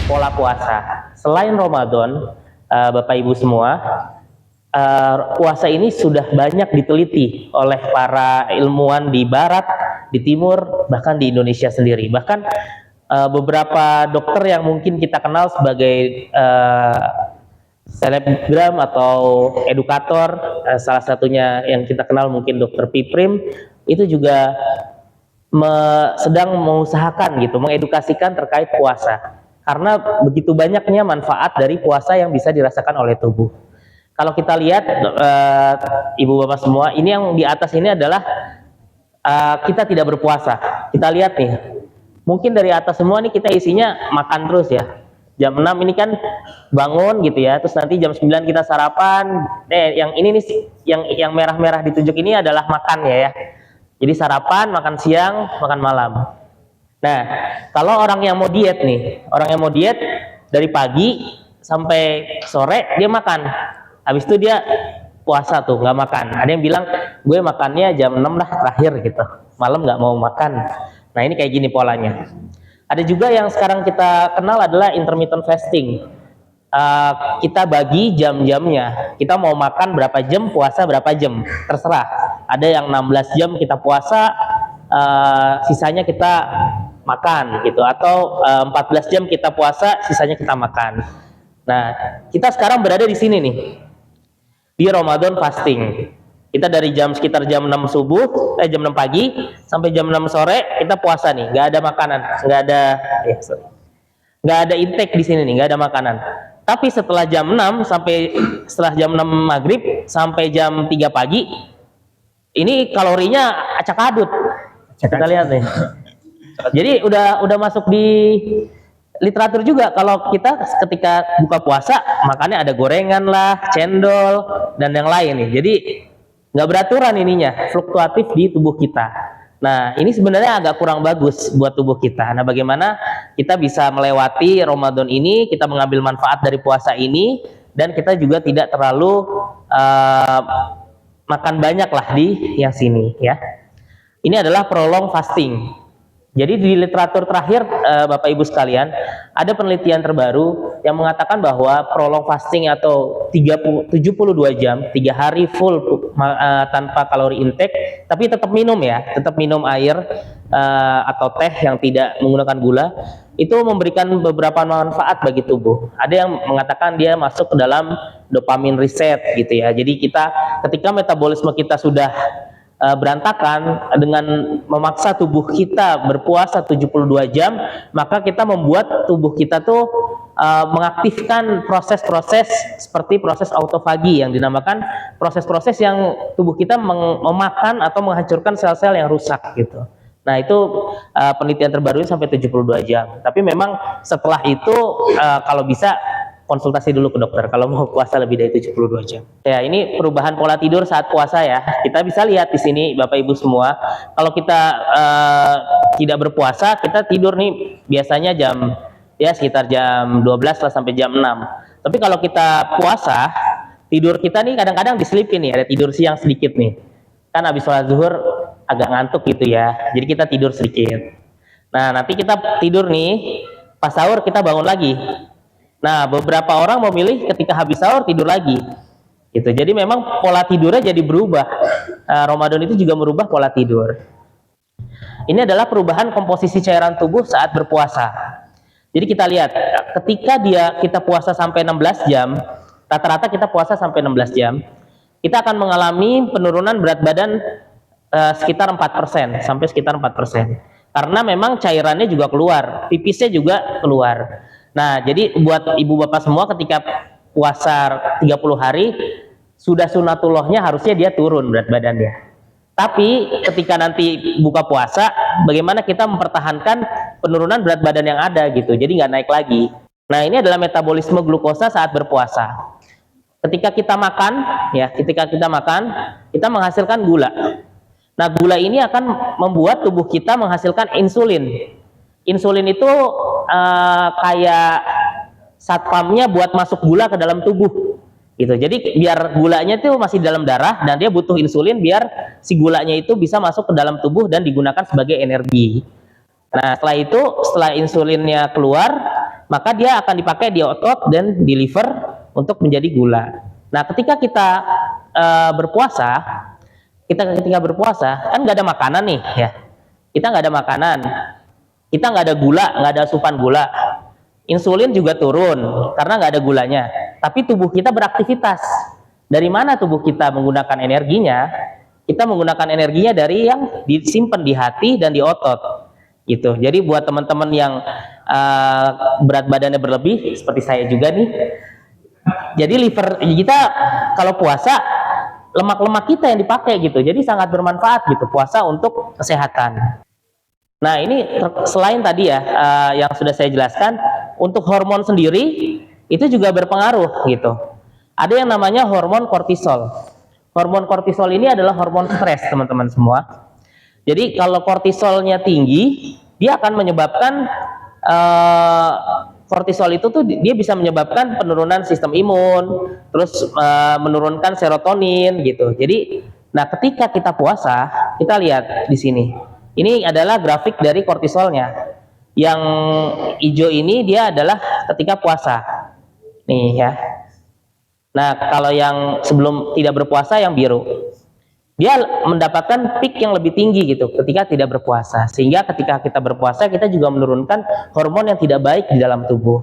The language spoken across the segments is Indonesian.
Pola puasa. Selain Ramadan, Bapak Ibu semua, puasa ini sudah banyak diteliti oleh para ilmuwan di Barat, di Timur, bahkan di Indonesia sendiri. Bahkan beberapa dokter yang mungkin kita kenal sebagai selebgram atau edukator, salah satunya yang kita kenal mungkin Dokter Piprim, itu juga sedang mengusahakan gitu, mengedukasikan terkait puasa. Karena begitu banyaknya manfaat dari puasa yang bisa dirasakan oleh tubuh. Kalau kita lihat, Ibu Bapak semua, ini yang di atas ini adalah kita tidak berpuasa. Kita lihat nih, mungkin dari atas semua nih kita isinya makan terus ya. Jam 6 ini kan bangun gitu ya, terus nanti jam 9 kita sarapan. Yang ini nih, yang merah-merah ditunjuk ini adalah makan ya. Jadi sarapan, makan siang, makan malam. Nah, kalau orang yang mau diet nih, orang yang mau diet dari pagi sampai sore dia makan, habis itu dia puasa tuh nggak makan. Ada yang bilang gue makannya jam 6 lah terakhir gitu, malam nggak mau makan. Nah ini kayak gini polanya. Ada juga yang sekarang kita kenal adalah intermittent fasting. Kita bagi jam-jamnya, kita mau makan berapa jam, puasa berapa jam, terserah. Ada yang 16 jam kita puasa, sisanya kita makan gitu, atau 14 jam kita puasa, sisanya kita makan. Nah, kita sekarang berada di sini nih, di Ramadan fasting. Kita dari sekitar jam 6 subuh, jam 6 pagi sampai jam 6 sore kita puasa nih, nggak ada makanan, nggak ada intake di sini nih, nggak ada makanan. Tapi setelah jam 6 setelah jam 6 maghrib sampai jam 3 pagi, ini kalorinya acak adut. Kita lihat nih. Jadi udah masuk di literatur juga kalau kita ketika buka puasa makannya ada gorengan lah, cendol dan yang lain nih. Jadi nggak beraturan ininya, fluktuatif di tubuh kita. Nah ini sebenarnya agak kurang bagus buat tubuh kita. Nah bagaimana kita bisa melewati Ramadan ini, kita mengambil manfaat dari puasa ini, dan kita juga tidak terlalu makan banyak lah di yang sini ya. Ini adalah prolong fasting. Jadi di literatur terakhir, Bapak Ibu sekalian, ada penelitian terbaru yang mengatakan bahwa prolong fasting atau 72 jam, 3 hari full tanpa kalori intake, tapi tetap minum ya, tetap minum air atau teh yang tidak menggunakan gula, itu memberikan beberapa manfaat bagi tubuh. Ada yang mengatakan dia masuk ke dalam dopamin reset gitu ya. Jadi kita ketika metabolisme kita sudah berantakan, dengan memaksa tubuh kita berpuasa 72 jam, maka kita membuat tubuh kita tuh mengaktifkan proses-proses seperti proses autofagi yang dinamakan proses-proses yang tubuh kita memakan atau menghancurkan sel-sel yang rusak gitu. Nah itu penelitian terbaru sampai 72 jam. Tapi memang setelah itu kalau bisa konsultasi dulu ke dokter kalau mau puasa lebih dari 72 jam. Ya, ini perubahan pola tidur saat puasa ya. Kita bisa lihat di sini Bapak Ibu semua. Kalau kita tidak berpuasa, kita tidur nih biasanya sekitar jam 12 lah sampai jam 6. Tapi kalau kita puasa, tidur kita nih kadang-kadang diselipin nih, ada tidur siang sedikit nih. Kan habis sholat zuhur agak ngantuk gitu ya. Jadi kita tidur sedikit. Nah, nanti kita tidur nih, pas sahur kita bangun lagi. Nah, beberapa orang memilih ketika habis sahur tidur lagi, gitu. Jadi memang pola tidurnya jadi berubah. Ramadan itu juga merubah pola tidur. Ini adalah perubahan komposisi cairan tubuh saat berpuasa. Jadi kita lihat, ketika kita puasa sampai 16 jam, rata-rata kita puasa sampai 16 jam, kita akan mengalami penurunan berat badan sekitar 4%, sampai sekitar 4%. Karena memang cairannya juga keluar, pipisnya juga keluar. Nah, jadi buat ibu bapak semua ketika puasa 30 hari, sudah sunatullahnya harusnya dia turun berat badannya. Tapi ketika nanti buka puasa, bagaimana kita mempertahankan penurunan berat badan yang ada gitu, jadi nggak naik lagi. Nah, ini adalah metabolisme glukosa saat berpuasa. Ketika kita makan, kita menghasilkan gula. Nah, gula ini akan membuat tubuh kita menghasilkan insulin. Insulin itu kayak satpamnya buat masuk gula ke dalam tubuh. gitu. Jadi biar gulanya itu masih di dalam darah dan dia butuh insulin biar si gulanya itu bisa masuk ke dalam tubuh dan digunakan sebagai energi. Nah, setelah insulinnya keluar, maka dia akan dipakai di otot dan di liver untuk menjadi gula. Nah, ketika kita berpuasa, ketika berpuasa kan nggak ada makanan nih ya. Kita nggak ada makanan, kita nggak ada gula, nggak ada asupan gula. Insulin juga turun karena nggak ada gulanya. Tapi tubuh kita beraktivitas. Dari mana tubuh kita menggunakan energinya? Kita menggunakan energinya dari yang disimpan di hati dan di otot. Gitu. Jadi buat teman-teman yang berat badannya berlebih, seperti saya juga nih. Jadi liver kita kalau puasa, lemak-lemak kita yang dipakai gitu. Jadi sangat bermanfaat gitu puasa untuk kesehatan. Nah, ini selain tadi ya yang sudah saya jelaskan, untuk hormon sendiri itu juga berpengaruh gitu. Ada yang namanya hormon kortisol. Hormon kortisol ini adalah hormon stres, teman-teman semua. Jadi kalau kortisolnya tinggi, dia akan menyebabkan kortisol itu tuh dia bisa menyebabkan penurunan sistem imun, terus menurunkan serotonin gitu. Jadi, nah ketika kita puasa, kita lihat di sini. Ini adalah grafik dari kortisolnya. Yang hijau ini dia adalah ketika puasa. Nih ya. Nah, kalau yang sebelum tidak berpuasa yang biru. Dia mendapatkan peak yang lebih tinggi gitu ketika tidak berpuasa. Sehingga ketika kita berpuasa kita juga menurunkan hormon yang tidak baik di dalam tubuh.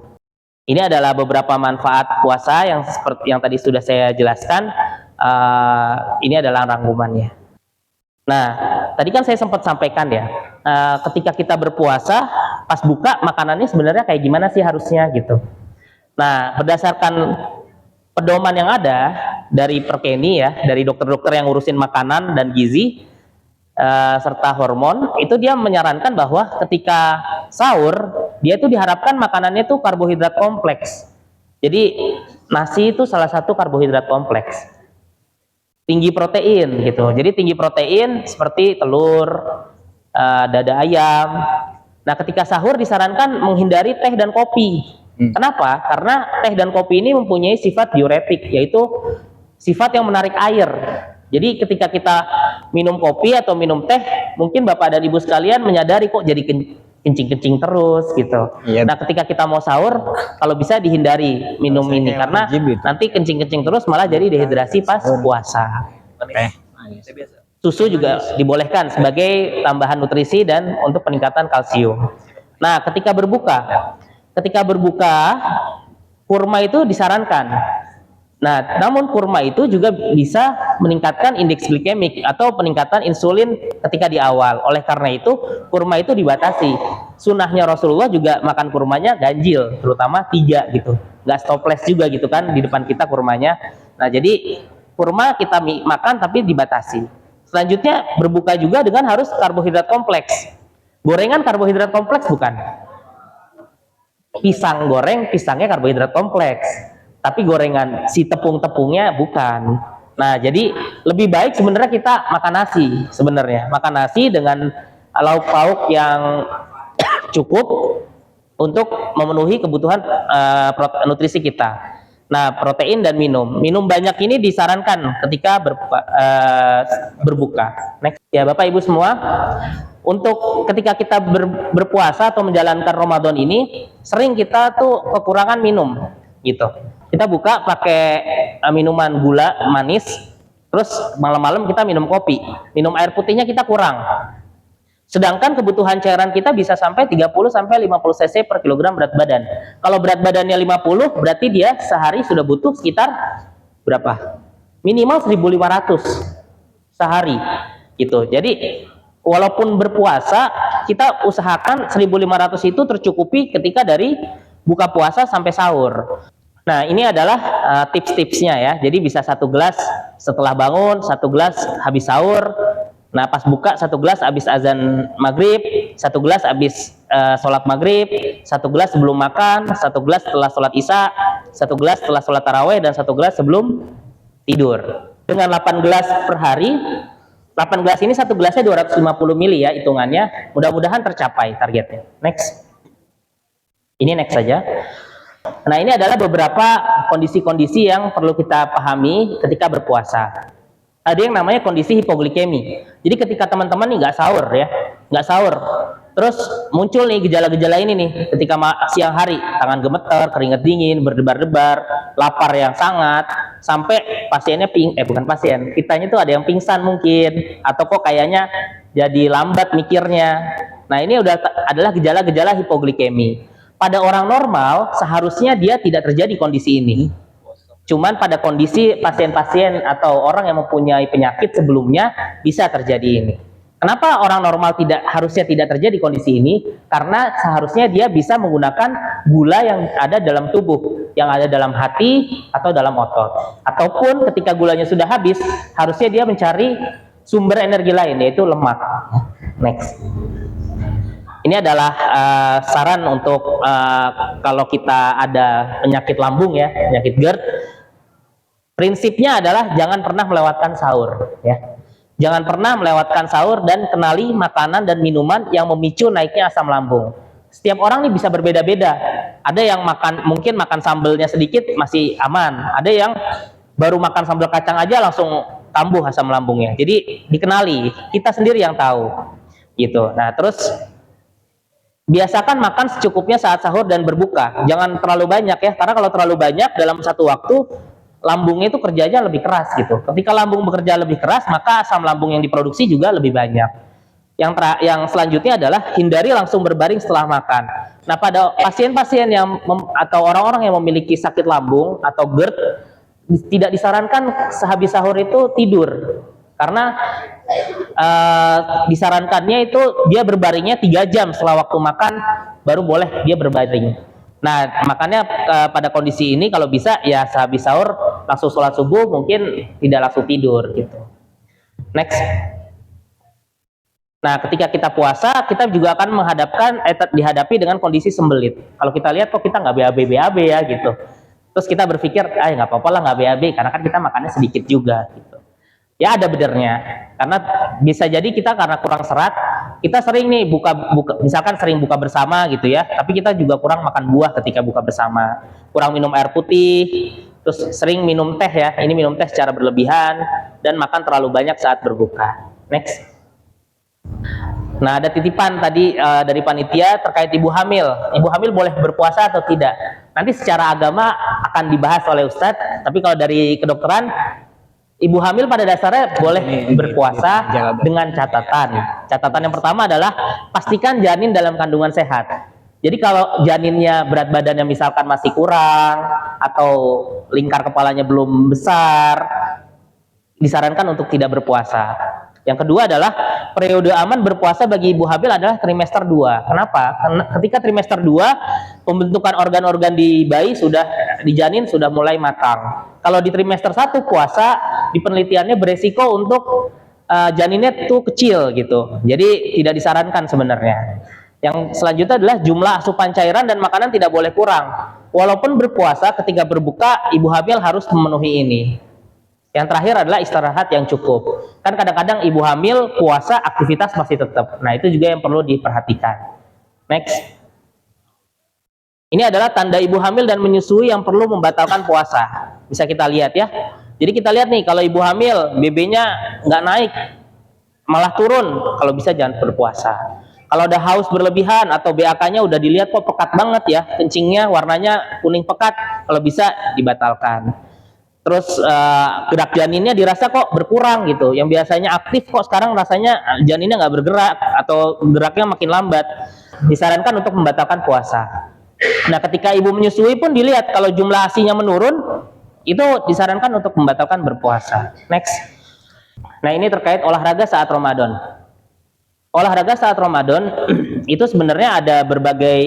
Ini adalah beberapa manfaat puasa yang seperti yang tadi sudah saya jelaskan. Ini adalah rangkumannya. Nah, tadi kan saya sempat sampaikan ya, ketika kita berpuasa, pas buka makanannya sebenarnya kayak gimana sih harusnya gitu. Nah, berdasarkan pedoman yang ada dari Perkeni ya, dari dokter-dokter yang ngurusin makanan dan gizi serta hormon, itu dia menyarankan bahwa ketika sahur, dia itu diharapkan makanannya itu karbohidrat kompleks. Jadi nasi itu salah satu karbohidrat kompleks. Tinggi protein gitu. Jadi tinggi protein seperti telur, dada ayam. Nah, ketika sahur disarankan menghindari teh dan kopi. Kenapa? Karena teh dan kopi ini mempunyai sifat diuretik, yaitu sifat yang menarik air. Jadi ketika kita minum kopi atau minum teh, mungkin Bapak dan Ibu sekalian menyadari kok jadi kencing-kencing terus gitu. Iya. Nah, ketika kita mau sahur, kalau bisa dihindari minum ini karena nanti kencing-kencing terus malah jadi dehidrasi pas puasa. Susu juga dibolehkan sebagai tambahan nutrisi dan untuk peningkatan kalsium. Nah, ketika berbuka kurma itu disarankan. Nah, namun kurma itu juga bisa meningkatkan indeks glikemik atau peningkatan insulin ketika di awal. Oleh karena itu, kurma itu dibatasi. Sunnahnya Rasulullah juga makan kurmanya ganjil, terutama 3 gitu. Nggak stopless juga gitu kan di depan kita kurmanya. Nah, jadi kurma kita makan tapi dibatasi. Selanjutnya berbuka juga dengan harus karbohidrat kompleks. Gorengan karbohidrat kompleks bukan? Pisang goreng, pisangnya karbohidrat kompleks. Tapi gorengan si tepung-tepungnya bukan. Nah, jadi lebih baik sebenarnya kita makan nasi sebenarnya. Makan nasi dengan lauk pauk yang cukup untuk memenuhi kebutuhan nutrisi kita. Nah, protein dan minum banyak ini disarankan ketika berbuka. Next ya Bapak Ibu semua, untuk ketika kita berpuasa atau menjalankan Ramadan ini sering kita tuh kekurangan minum gitu. Kita buka pakai minuman gula manis, terus malam-malam kita minum kopi, minum air putihnya kita kurang. Sedangkan kebutuhan cairan kita bisa sampai 30 sampai 50 cc per kilogram berat badan. Kalau berat badannya 50, berarti dia sehari sudah butuh sekitar berapa? Minimal 1.500 sehari gitu. Jadi walaupun berpuasa, kita usahakan 1.500 itu tercukupi ketika dari buka puasa sampai sahur. Nah, ini adalah tips-tipsnya ya. Jadi bisa 1 gelas setelah bangun, 1 gelas habis sahur. Nah, pas buka 1 gelas habis azan maghrib, 1 gelas habis sholat maghrib, 1 gelas sebelum makan, 1 gelas setelah sholat isya, 1 gelas setelah sholat taraweh, dan 1 gelas sebelum tidur. Dengan 8 gelas per hari, 8 gelas ini 1 gelasnya 250 ml ya hitungannya. Mudah-mudahan tercapai targetnya. Next. Ini next saja. Nah, ini adalah beberapa kondisi-kondisi yang perlu kita pahami ketika berpuasa. Ada yang namanya kondisi hipoglikemi. Jadi ketika teman-teman nih nggak sahur ya, nggak sahur, terus muncul nih gejala-gejala ini nih ketika siang hari, tangan gemeter, keringat dingin, berdebar-debar, lapar yang sangat, sampai pasiennya bukan pasien, kitanya tuh ada yang pingsan mungkin, atau kok kayaknya jadi lambat mikirnya. Nah, ini adalah gejala-gejala hipoglikemi. Pada orang normal seharusnya dia tidak terjadi kondisi ini. Cuman pada kondisi pasien-pasien atau orang yang mempunyai penyakit sebelumnya bisa terjadi ini. Kenapa orang normal harusnya tidak terjadi kondisi ini? Karena seharusnya dia bisa menggunakan gula yang ada dalam tubuh, yang ada dalam hati atau dalam otot. Ataupun ketika gulanya sudah habis, harusnya dia mencari sumber energi lain, yaitu lemak. Next. Ini adalah saran untuk kalau kita ada penyakit lambung ya, penyakit GERD. Prinsipnya adalah jangan pernah melewatkan sahur ya. Jangan pernah melewatkan sahur dan kenali makanan dan minuman yang memicu naiknya asam lambung. Setiap orang nih bisa berbeda-beda. Ada yang mungkin makan sambelnya sedikit masih aman. Ada yang baru makan sambal kacang aja langsung kambuh asam lambungnya. Jadi dikenali, kita sendiri yang tahu. Gitu. Nah, terus biasakan makan secukupnya saat sahur dan berbuka. Jangan terlalu banyak ya, karena kalau terlalu banyak dalam satu waktu lambungnya itu kerjanya lebih keras gitu. Ketika lambung bekerja lebih keras, maka asam lambung yang diproduksi juga lebih banyak. Yang selanjutnya adalah hindari langsung berbaring setelah makan. Nah, pada pasien-pasien atau orang-orang yang memiliki sakit lambung atau GERD, tidak disarankan sehabis sahur itu tidur. Karena disarankannya itu dia berbaringnya 3 jam setelah waktu makan, baru boleh dia berbaring. Nah, makanya pada kondisi ini kalau bisa ya sehabis sahur langsung sholat subuh, mungkin tidak langsung tidur gitu. Next. Nah, ketika kita puasa, kita juga akan dihadapi dengan kondisi sembelit. Kalau kita lihat kok kita nggak BAB ya gitu. Terus kita berpikir, nggak apa-apa lah nggak BAB, karena kan kita makannya sedikit juga gitu. Ya ada benernya, karena bisa jadi kita karena kurang serat, kita sering nih misalkan sering buka bersama gitu ya, tapi kita juga kurang makan buah ketika buka bersama, kurang minum air putih, terus sering minum teh ya, ini minum teh secara berlebihan, dan makan terlalu banyak saat berbuka. Next. Nah, ada titipan tadi dari panitia terkait ibu hamil. Ibu hamil boleh berpuasa atau tidak? Nanti secara agama akan dibahas oleh Ustadz, tapi kalau dari kedokteran, ibu hamil pada dasarnya boleh berpuasa dengan catatan. Catatan yang pertama adalah pastikan janin dalam kandungan sehat. Jadi kalau janinnya berat badannya misalkan masih kurang atau lingkar kepalanya belum besar, disarankan untuk tidak berpuasa. Yang kedua adalah periode aman berpuasa bagi ibu hamil adalah trimester 2. Kenapa? Karena ketika trimester 2 pembentukan organ-organ di janin sudah mulai matang. Kalau di trimester 1 puasa, di penelitiannya beresiko untuk janinnya itu kecil gitu. Jadi tidak disarankan sebenarnya. Yang selanjutnya adalah jumlah asupan cairan dan makanan tidak boleh kurang. Walaupun berpuasa, ketika berbuka ibu hamil harus memenuhi ini. Yang terakhir adalah istirahat yang cukup. Kan kadang-kadang ibu hamil puasa aktivitas masih tetap. Nah, itu juga yang perlu diperhatikan. Next. Ini adalah tanda ibu hamil dan menyusui yang perlu membatalkan puasa. Bisa kita lihat ya. Jadi kita lihat nih, kalau ibu hamil BB-nya nggak naik, malah turun, kalau bisa jangan berpuasa. Kalau ada haus berlebihan atau BAK-nya udah dilihat kok pekat banget ya, kencingnya warnanya kuning pekat, kalau bisa dibatalkan. Terus gerak janinnya dirasa kok berkurang gitu, yang biasanya aktif kok sekarang rasanya janinnya nggak bergerak atau geraknya makin lambat, disarankan untuk membatalkan puasa. Nah, ketika ibu menyusui pun dilihat kalau jumlah ASI-nya menurun, itu disarankan untuk membatalkan berpuasa. Next. Nah, ini terkait olahraga saat Ramadan. Olahraga saat Ramadan itu sebenarnya ada berbagai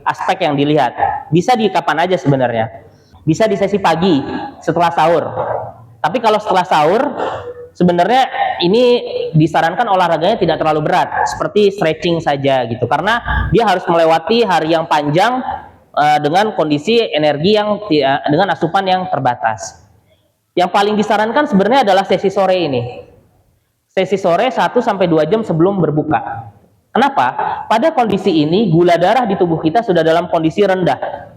aspek yang dilihat. Bisa di kapan aja sebenarnya. Bisa di sesi pagi setelah sahur. Tapi kalau setelah sahur, sebenarnya ini disarankan olahraganya tidak terlalu berat, seperti stretching saja gitu. Karena dia harus melewati hari yang panjang dengan kondisi energi dengan asupan yang terbatas. Yang paling disarankan sebenarnya adalah sesi sore ini. Sesi sore 1-2 jam sebelum berbuka. Kenapa? Pada kondisi ini gula darah di tubuh kita sudah dalam kondisi rendah.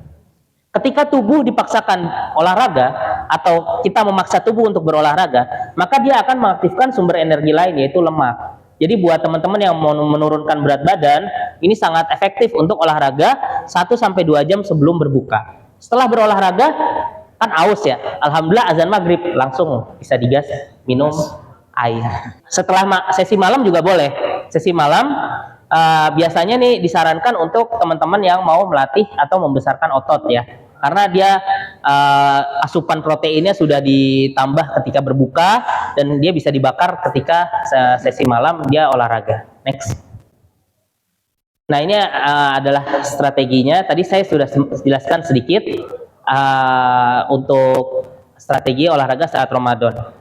Ketika tubuh dipaksakan olahraga atau kita memaksa tubuh untuk berolahraga, maka dia akan mengaktifkan sumber energi lain, yaitu lemak. Jadi buat teman-teman yang mau menurunkan berat badan, ini sangat efektif untuk olahraga 1-2 jam sebelum berbuka. Setelah berolahraga, kan aus ya, alhamdulillah azan maghrib, langsung bisa digas minum air. Setelah sesi malam juga boleh. Sesi malam biasanya nih disarankan untuk teman-teman yang mau melatih atau membesarkan otot ya, karena dia asupan proteinnya sudah ditambah ketika berbuka dan dia bisa dibakar ketika sesi malam dia olahraga. Next. Nah, ini adalah strateginya. Tadi saya sudah jelaskan sedikit untuk strategi olahraga saat Ramadan.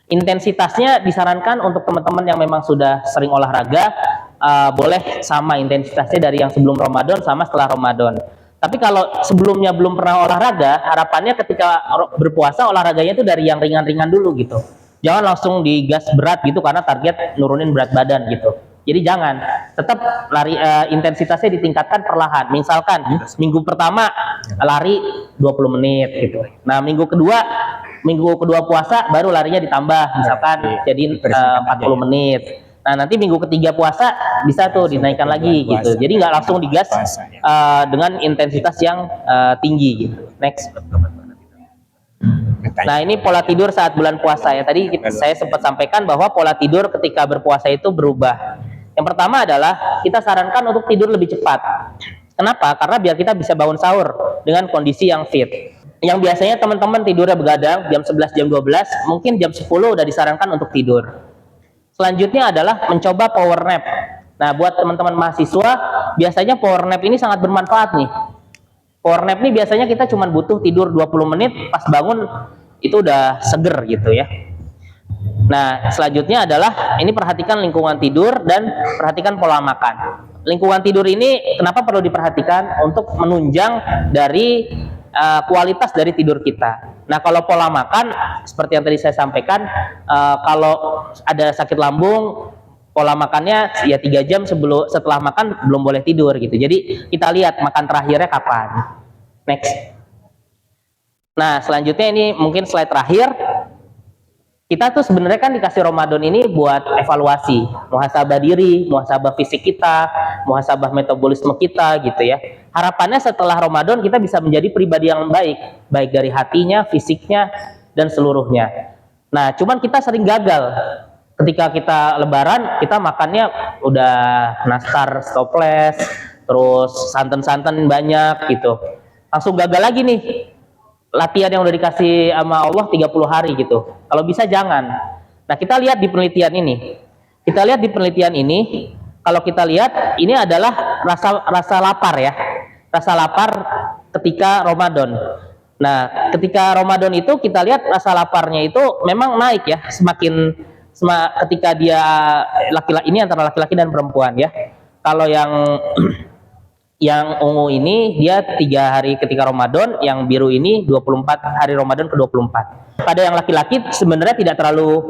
Intensitasnya disarankan untuk teman-teman yang memang sudah sering olahraga, boleh sama intensitasnya dari yang sebelum Ramadan sama setelah Ramadan. Tapi kalau sebelumnya belum pernah olahraga, harapannya ketika berpuasa olahraganya itu dari yang ringan-ringan dulu gitu. Jangan langsung digas berat gitu karena target nurunin berat badan gitu. Jadi jangan, tetap lari, intensitasnya ditingkatkan perlahan. Misalkan minggu pertama lari 20 menit gitu. Nah, minggu kedua puasa baru larinya ditambah, misalkan jadi 40 menit. Nah, nanti minggu ketiga puasa bisa tuh dinaikkan lagi gitu. Jadi nggak langsung digas dengan intensitas yang tinggi gitu. Next. Nah, ini pola tidur saat bulan puasa ya. Tadi saya sempat sampaikan bahwa pola tidur ketika berpuasa itu berubah. Yang pertama adalah kita sarankan untuk tidur lebih cepat. Kenapa? Karena biar kita bisa bangun sahur dengan kondisi yang fit. Yang biasanya teman-teman tidurnya begadang jam 11, jam 12, mungkin jam 10 udah disarankan untuk tidur. Selanjutnya adalah mencoba power nap. Nah, buat teman-teman mahasiswa, biasanya power nap ini sangat bermanfaat nih. Power nap ini biasanya kita cuma butuh tidur 20 menit, pas bangun itu udah seger gitu ya. Nah, selanjutnya adalah ini perhatikan lingkungan tidur dan perhatikan pola makan. Lingkungan tidur ini kenapa perlu diperhatikan? Untuk menunjang dari kualitas dari tidur kita. Nah, kalau pola makan seperti yang tadi saya sampaikan, kalau ada sakit lambung, pola makannya ya 3 jam setelah makan belum boleh tidur gitu. Jadi kita lihat makan terakhirnya kapan. Next. Nah, selanjutnya ini mungkin slide terakhir. Kita tuh sebenarnya kan dikasih Ramadan ini buat evaluasi, muhasabah diri, muhasabah fisik kita, muhasabah metabolisme kita gitu ya. Harapannya setelah Ramadan kita bisa menjadi pribadi yang baik, baik dari hatinya, fisiknya, dan seluruhnya. Nah, cuman kita sering gagal. Ketika kita lebaran, kita makannya udah nastar stoples, terus santan-santan banyak gitu. Langsung gagal lagi nih. Latihan yang udah dikasih sama Allah 30 hari gitu. Kalau bisa jangan. Nah, kita lihat di penelitian ini. Kalau kita lihat ini adalah rasa lapar ya. Rasa lapar ketika Ramadan. Nah, ketika Ramadan itu kita lihat rasa laparnya itu memang naik ya, ketika dia laki-laki, ini antara laki-laki dan perempuan ya. Kalau yang ungu ini dia 3 hari ketika Ramadan, yang biru ini 24 hari Ramadan ke-24. Pada yang laki-laki sebenarnya tidak terlalu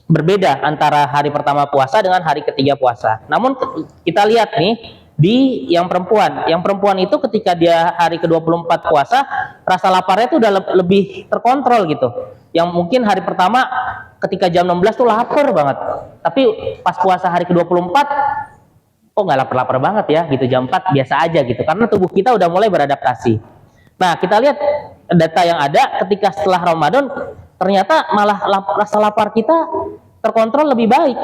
berbeda antara hari pertama puasa dengan hari ketiga puasa. Namun kita lihat nih di yang perempuan itu ketika dia hari ke-24 puasa, rasa laparnya itu udah lebih terkontrol gitu. Yang mungkin hari pertama ketika jam 16 tuh lapar banget. Tapi pas puasa hari ke-24 oh nggak lapar-lapar banget ya gitu, jam 4 biasa aja gitu, karena tubuh kita udah mulai beradaptasi. Nah, kita lihat data yang ada ketika setelah Ramadan, ternyata malah rasa lapar kita terkontrol lebih baik.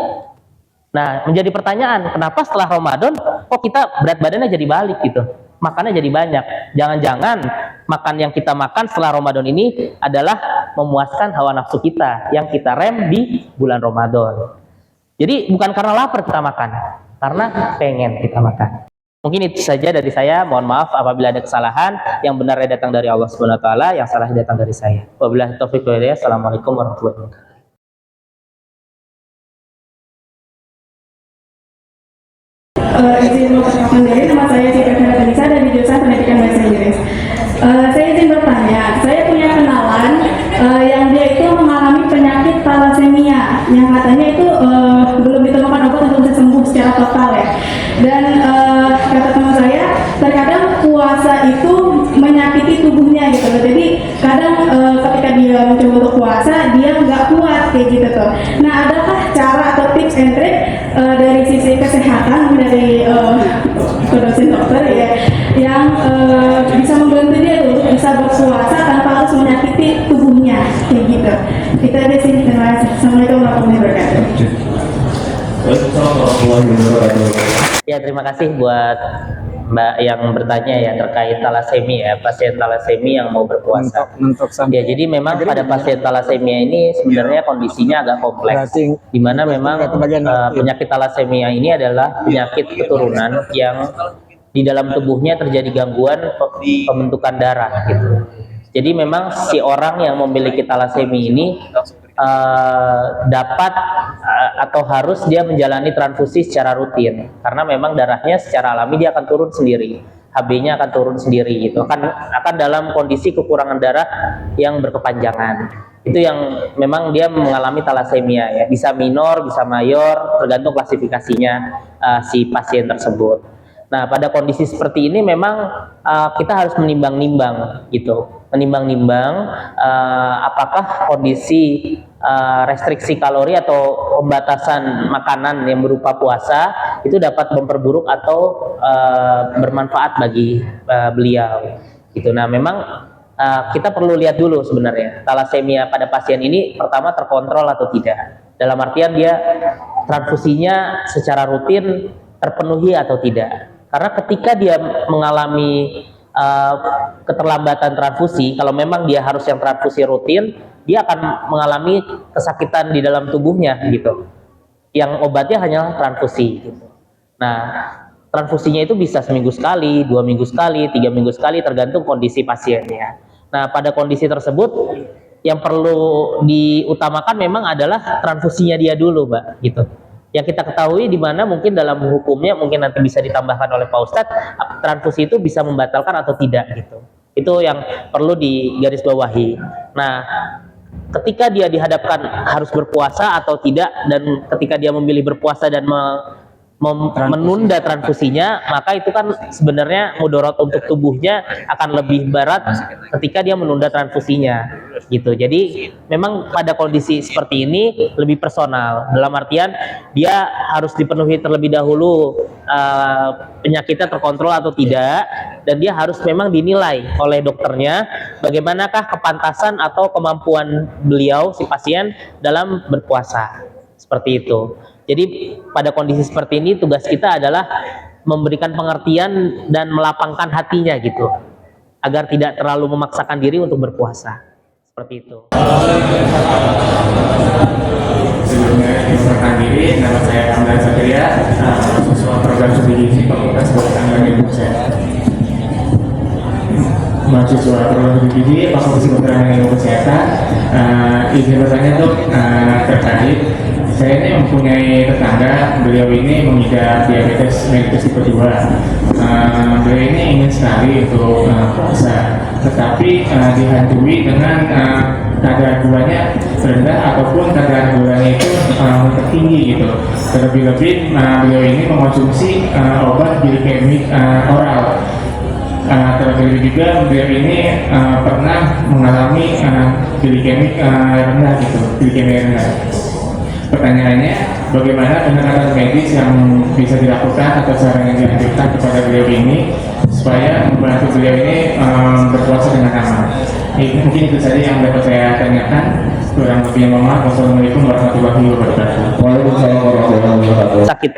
Nah, menjadi pertanyaan, kenapa setelah Ramadan kok kita berat badannya jadi balik gitu, makannya jadi banyak? Jangan-jangan makan yang kita makan setelah Ramadan ini adalah memuaskan hawa nafsu kita yang kita rem di bulan Ramadan. Jadi bukan karena lapar kita makan, karena pengen kita makan. Mungkin itu saja dari saya. Mohon maaf apabila ada kesalahan. Yang benarnya datang dari Allah Subhanahu wa taala, yang salahnya datang dari saya. Wabillahi taufiq wal hidayah. Assalamualaikum warahmatullahi wabarakatuh. Izin memperkenalkan diri, nama saya Cika Nisa dari jurusan Pendidikan Bahasa Inggris. Saya izin bertanya, saya punya kenalan yang dia itu mengalami penyakit thalassemia, yang katanya itu belum ditemukan obat untuk bisa sembuh secara total ya. Dan kata teman saya, terkadang puasa itu menyakiti tubuhnya kayak gitu tuh. Nah, adakah cara atau tips and trick dari sisi kesehatan dari dosen dokter ya yang bisa membantu dia untuk bisa berpuasa tanpa harus menyakiti tubuhnya kayak gitu. Kita ada sini, terima kasih. Assalamualaikum warahmatullahi wabarakatuh. Waalaikumsalam warahmatullahi wabarakatuh. Ya, terima kasih buat Mbak yang bertanya ya terkait talasemia, pasien talasemia yang mau berpuasa. Ya, jadi memang pada pasien talasemia ini sebenarnya kondisinya agak kompleks, di mana memang penyakit talasemia ini adalah penyakit keturunan yang di dalam tubuhnya terjadi gangguan pembentukan darah gitu. Jadi memang si orang yang memiliki talasemia ini dapat atau harus dia menjalani transfusi secara rutin, karena memang darahnya secara alami dia akan turun sendiri, HB-nya akan turun sendiri gitu, akan dalam kondisi kekurangan darah yang berkepanjangan. Itu yang memang dia mengalami talasemia ya, bisa minor, bisa mayor, tergantung klasifikasinya si pasien tersebut. Nah, pada kondisi seperti ini memang kita harus menimbang-nimbang gitu, apakah kondisi restriksi kalori atau pembatasan makanan yang berupa puasa itu dapat memperburuk atau bermanfaat bagi beliau gitu. Nah, memang kita perlu lihat dulu sebenarnya talasemia pada pasien ini pertama terkontrol atau tidak, dalam artian dia transfusinya secara rutin terpenuhi atau tidak. Karena ketika dia mengalami keterlambatan transfusi, kalau memang dia harus yang transfusi rutin, dia akan mengalami kesakitan di dalam tubuhnya gitu, yang obatnya hanyalah transfusi gitu. Nah, transfusinya itu bisa seminggu sekali, 2 minggu sekali, 3 minggu sekali, tergantung kondisi pasiennya. Nah, pada kondisi tersebut yang perlu diutamakan memang adalah transfusinya dia dulu, Mbak, gitu. Yang kita ketahui di mana mungkin dalam hukumnya mungkin nanti bisa ditambahkan oleh Pak Ustadz, transfusi itu bisa membatalkan atau tidak gitu. Itu yang perlu digarisbawahi. Nah, ketika dia dihadapkan harus berpuasa atau tidak, dan ketika dia memilih berpuasa dan menunda transfusinya, maka itu kan sebenarnya mudarat untuk tubuhnya akan lebih berat ketika dia menunda transfusinya gitu. Jadi memang pada kondisi seperti ini lebih personal, dalam artian dia harus dipenuhi terlebih dahulu penyakitnya terkontrol atau tidak, dan dia harus memang dinilai oleh dokternya bagaimanakah kepantasan atau kemampuan beliau si pasien dalam berpuasa, seperti itu. Jadi pada kondisi seperti ini tugas kita adalah memberikan pengertian dan melapangkan hatinya gitu, agar tidak terlalu memaksakan diri untuk berpuasa, seperti itu. Sebelumnya perkenalkan diri, nama saya Hamdan Satria, mahasiswa program studi gizi Fakultas Kedokteran Indonesia. Mahasiswa program studi gizi Fakultas Kedokteran Ilmu Kesehatan. Izin bertanya dok, terkait saya ini mempunyai tetangga, beliau ini mengidap diabetes mellitus tipe 2. Beliau ini ingin sekali untuk puasa, tetapi dihantui dengan kadar gulanya rendah ataupun kadar gulanya itu tertinggi gitu. Terlebih-lebih beliau ini mengonsumsi obat glikemik oral. Terlebih juga beliau ini pernah mengalami glikemik rendah gitu, glikemik rendah. Pertanyaannya, bagaimana pendekatan medis yang bisa dilakukan atau saran yang dianjurkan kepada beliau ini supaya membantu beliau ini berpuasa dengan aman? Mungkin itu saja yang dapat saya tanyakan. Kurang lebihnya mohon maaf. Wassalamualaikum warahmatullahi wabarakatuh. Waalaikumsalam warahmatullahi wabarakatuh. Sakit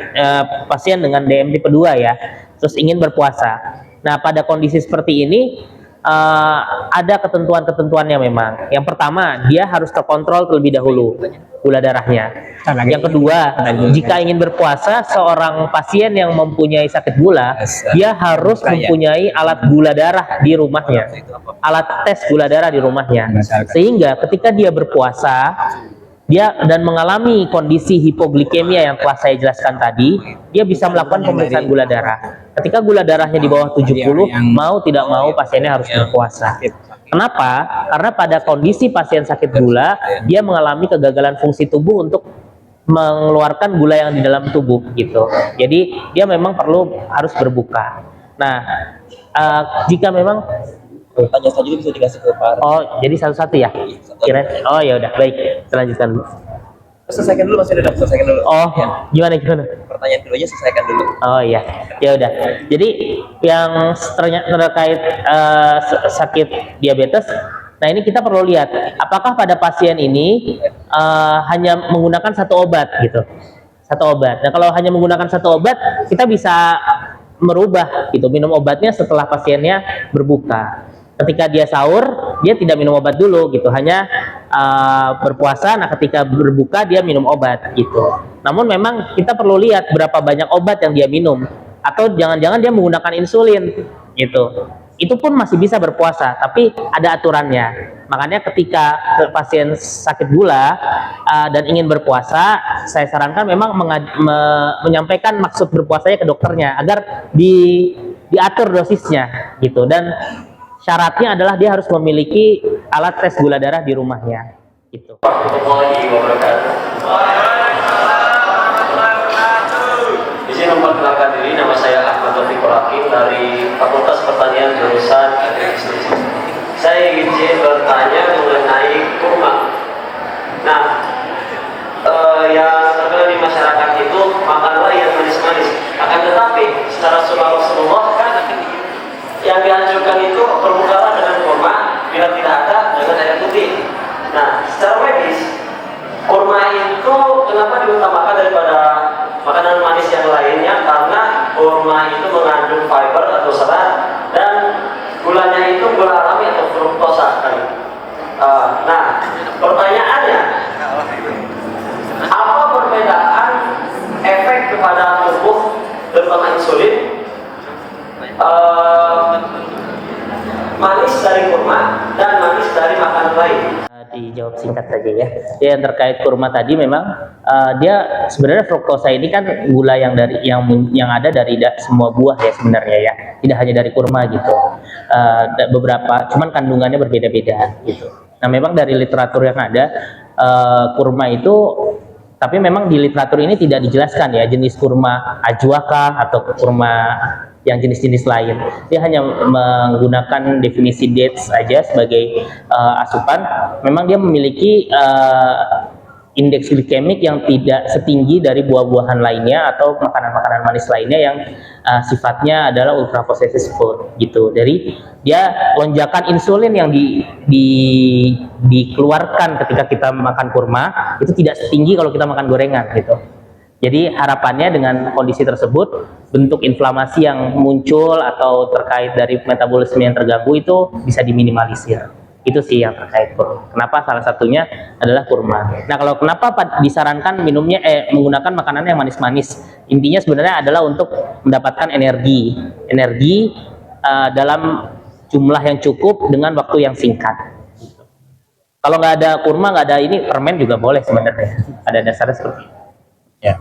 pasien dengan DM tipe 2 ya, terus ingin berpuasa. Nah, pada kondisi seperti ini ada ketentuan-ketentuannya memang. Yang pertama, dia harus terkontrol terlebih dahulu gula darahnya. Yang kedua, jika ingin berpuasa, seorang pasien yang mempunyai sakit gula, dia harus mempunyai alat gula darah di rumahnya, alat tes gula darah di rumahnya, sehingga ketika dia berpuasa, dia dan mengalami kondisi hipoglikemia yang telah saya jelaskan tadi, dia bisa melakukan pemeriksaan gula darah. Ketika gula darahnya di bawah 70, mau tidak mau pasiennya harus berpuasa. Kenapa? Karena pada kondisi pasien sakit gula, dia mengalami kegagalan fungsi tubuh untuk mengeluarkan gula yang di dalam tubuh gitu. Jadi dia memang harus berbuka. Nah, jika memang Tanya saja bisa dikasih ke Pak. jadi satu-satu ya? Kira? Oh ya udah, baik, lanjutkan. Selesaikan dulu Mas Dok, selesaikan dulu. Oh, gimana? Pertanyaan keduanya selesaikan dulu. Oh iya, ya udah. Jadi yang terkait sakit diabetes, nah ini kita perlu lihat apakah pada pasien ini hanya menggunakan satu obat gitu, satu obat. Nah kalau hanya menggunakan satu obat, kita bisa merubah gitu, minum obatnya setelah pasiennya berbuka. Ketika dia sahur, dia tidak minum obat dulu gitu, hanya berpuasa. Nah ketika berbuka dia minum obat gitu. Namun memang kita perlu lihat berapa banyak obat yang dia minum, atau jangan-jangan dia menggunakan insulin gitu. Itu pun masih bisa berpuasa, tapi ada aturannya. Makanya ketika pasien sakit gula dan ingin berpuasa, saya sarankan memang menyampaikan maksud berpuasanya ke dokternya agar diatur dosisnya gitu. Dan syaratnya adalah dia harus memiliki alat tes gula darah di rumahnya gitu. Warahmatullahi wabarakatuh. Izin memperkenalkan diri, nama saya Ahmad Taufik Hakim dari Fakultas Pertanian jurusan Agroindustri. Saya izin bertanya mengenai kurma. Nah, yang terkenal di masyarakat itu makanlah yang manis-manis. Akan tetapi secara sunnah Rasulullah kan yang dianjurkan itu berbukalah dengan kurma, bila tidak ada dengan air putih. Nah, secara medis, kurma itu kenapa diutamakan daripada makanan manis yang lainnya? Karena kurma itu mengandung fiber atau serat dan gulanya itu gula alami atau fruktosa. Nah, pertanyaannya, apa perbedaan efek kepada tubuh terutama insulin manis dari kurma dan manis dari makanan lain? Dijawab singkat saja ya. Yang terkait kurma tadi memang dia sebenarnya fruktosa ini kan gula yang ada dari semua buah ya sebenarnya ya. Tidak hanya dari kurma gitu. Beberapa, cuman kandungannya berbeda-beda gitu. Nah memang dari literatur yang ada kurma itu, tapi memang di literatur ini tidak dijelaskan ya jenis kurma ajwa kah atau kurma yang jenis-jenis lain. Dia hanya menggunakan definisi dates aja sebagai asupan. Memang dia memiliki indeks glikemik yang tidak setinggi dari buah-buahan lainnya atau makanan-makanan manis lainnya yang sifatnya adalah ultra processed food gitu. Dari dia lonjakan insulin yang dikeluarkan ketika kita makan kurma itu tidak setinggi kalau kita makan gorengan gitu. Jadi harapannya dengan kondisi tersebut, bentuk inflamasi yang muncul atau terkait dari metabolisme yang terganggu itu bisa diminimalisir. Itu sih yang terkait kurma. Kenapa salah satunya adalah kurma. Nah kalau kenapa disarankan menggunakan makanan yang manis-manis? Intinya sebenarnya adalah untuk mendapatkan energi dalam jumlah yang cukup dengan waktu yang singkat. Kalau nggak ada kurma, nggak ada ini, permen juga boleh sebenarnya. Ada dasarnya seperti itu. Ya.